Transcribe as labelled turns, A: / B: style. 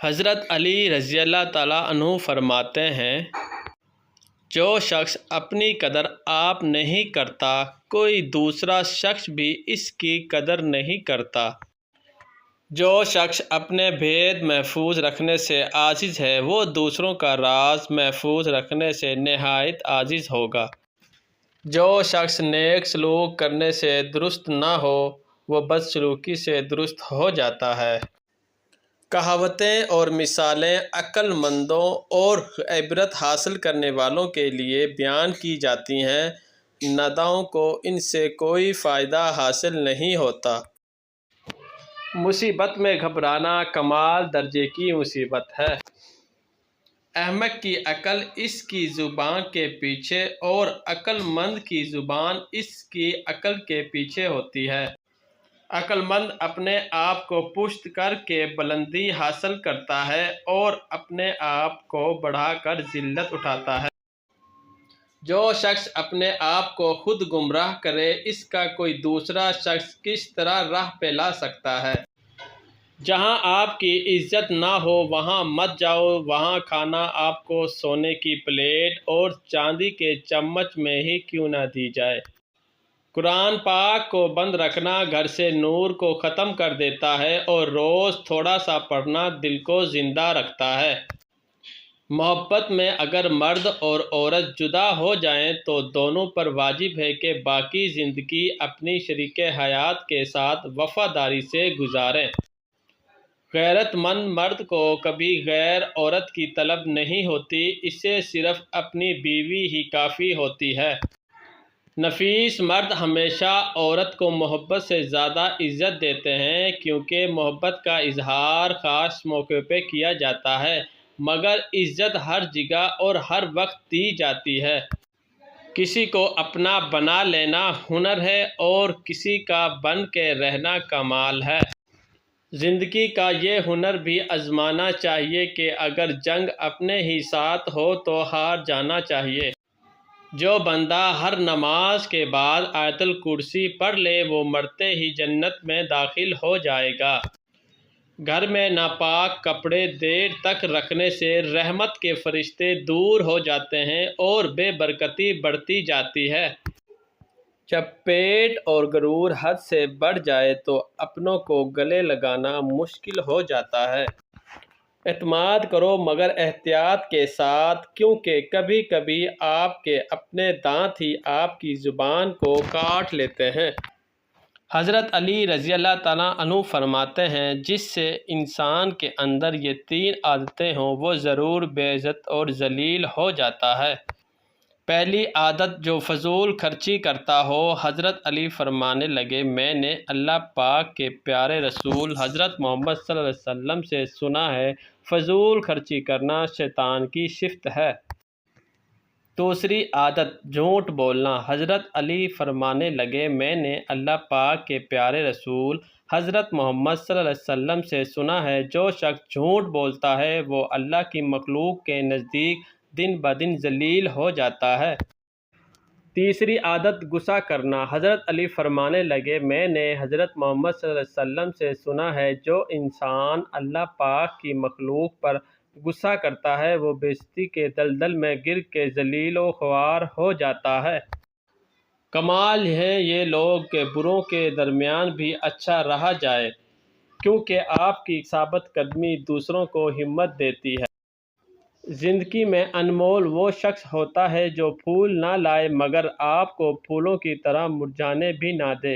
A: حضرت علی رضی اللہ تعالیٰ عنہ فرماتے ہیں، جو شخص اپنی قدر آپ نہیں کرتا، کوئی دوسرا شخص بھی اس کی قدر نہیں کرتا۔ جو شخص اپنے بھید محفوظ رکھنے سے عاجز ہے، وہ دوسروں کا راز محفوظ رکھنے سے نہایت عاجز ہوگا۔ جو شخص نیک سلوک کرنے سے درست نہ ہو، وہ بد سلوکی سے درست ہو جاتا ہے۔ کہاوتیں اور مثالیں عقل مندوں اور عبرت حاصل کرنے والوں کے لیے بیان کی جاتی ہیں، نادانوں کو ان سے کوئی فائدہ حاصل نہیں ہوتا۔ مصیبت میں گھبرانا کمال درجے کی مصیبت ہے۔ احمق کی عقل اس کی زبان کے پیچھے اور عقل مند کی زبان اس کی عقل کے پیچھے ہوتی ہے۔ عقل مند اپنے آپ کو پست کر کے بلندی حاصل کرتا ہے اور اپنے آپ کو بڑھا کر ذلت اٹھاتا ہے۔ جو شخص اپنے آپ کو خود گمراہ کرے، اس کا کوئی دوسرا شخص کس طرح راہ پہ لا سکتا ہے؟ جہاں آپ کی عزت نہ ہو وہاں مت جاؤ، وہاں کھانا آپ کو سونے کی پلیٹ اور چاندی کے چمچ میں ہی کیوں نہ دی جائے۔ قرآن پاک کو بند رکھنا گھر سے نور کو ختم کر دیتا ہے اور روز تھوڑا سا پڑھنا دل کو زندہ رکھتا ہے۔ محبت میں اگر مرد اور عورت جدا ہو جائیں تو دونوں پر واجب ہے کہ باقی زندگی اپنی شریک حیات کے ساتھ وفاداری سے گزاریں۔ غیرت مند مرد کو کبھی غیر عورت کی طلب نہیں ہوتی، اسے صرف اپنی بیوی ہی کافی ہوتی ہے۔ نفیس مرد ہمیشہ عورت کو محبت سے زیادہ عزت دیتے ہیں، کیونکہ محبت کا اظہار خاص موقع پہ کیا جاتا ہے، مگر عزت ہر جگہ اور ہر وقت دی جاتی ہے۔ کسی کو اپنا بنا لینا ہنر ہے اور کسی کا بن کے رہنا کمال ہے۔ زندگی کا یہ ہنر بھی آزمانا چاہیے کہ اگر جنگ اپنے ہی ساتھ ہو تو ہار جانا چاہیے۔ جو بندہ ہر نماز کے بعد آیت الکرسی پڑھ لے، وہ مرتے ہی جنت میں داخل ہو جائے گا۔ گھر میں ناپاک کپڑے دیر تک رکھنے سے رحمت کے فرشتے دور ہو جاتے ہیں اور بے برکتی بڑھتی جاتی ہے۔ جب پیٹ اور غرور حد سے بڑھ جائے تو اپنوں کو گلے لگانا مشکل ہو جاتا ہے۔ اعتماد کرو مگر احتیاط کے ساتھ، کیونکہ کبھی کبھی آپ کے اپنے دانت ہی آپ کی زبان کو کاٹ لیتے ہیں۔ حضرت علی رضی اللہ تعالیٰ عنہ فرماتے ہیں، جس سے انسان کے اندر یہ تین عادتیں ہوں وہ ضرور بے عزت اور ذلیل ہو جاتا ہے۔ پہلی عادت، جو فضول خرچی کرتا ہو۔ حضرت علی فرمانے لگے، میں نے اللہ پاک کے پیارے رسول حضرت محمد صلی اللہ علیہ وسلم سے سنا ہے، فضول خرچی کرنا شیطان کی صفت ہے۔ دوسری عادت، جھوٹ بولنا۔ حضرت علی فرمانے لگے، میں نے اللہ پاک کے پیارے رسول حضرت محمد صلی اللہ علیہ وسلم سے سنا ہے، جو شخص جھوٹ بولتا ہے وہ اللہ کی مخلوق کے نزدیک دن بدن ذلیل ہو جاتا ہے۔ تیسری عادت، غصہ کرنا۔ حضرت علی فرمانے لگے، میں نے حضرت محمد صلی اللہ علیہ وسلم سے سنا ہے، جو انسان اللہ پاک کی مخلوق پر غصہ کرتا ہے وہ بے عزتی کے دلدل میں گر کے ذلیل و خوار ہو جاتا ہے۔ کمال ہے یہ لوگ کہ بروں کے درمیان بھی اچھا رہا جائے، کیونکہ آپ کی ثابت قدمی دوسروں کو ہمت دیتی ہے۔ زندگی میں انمول وہ شخص ہوتا ہے جو پھول نہ لائے مگر آپ کو پھولوں کی طرح مرجھانے بھی نہ دے۔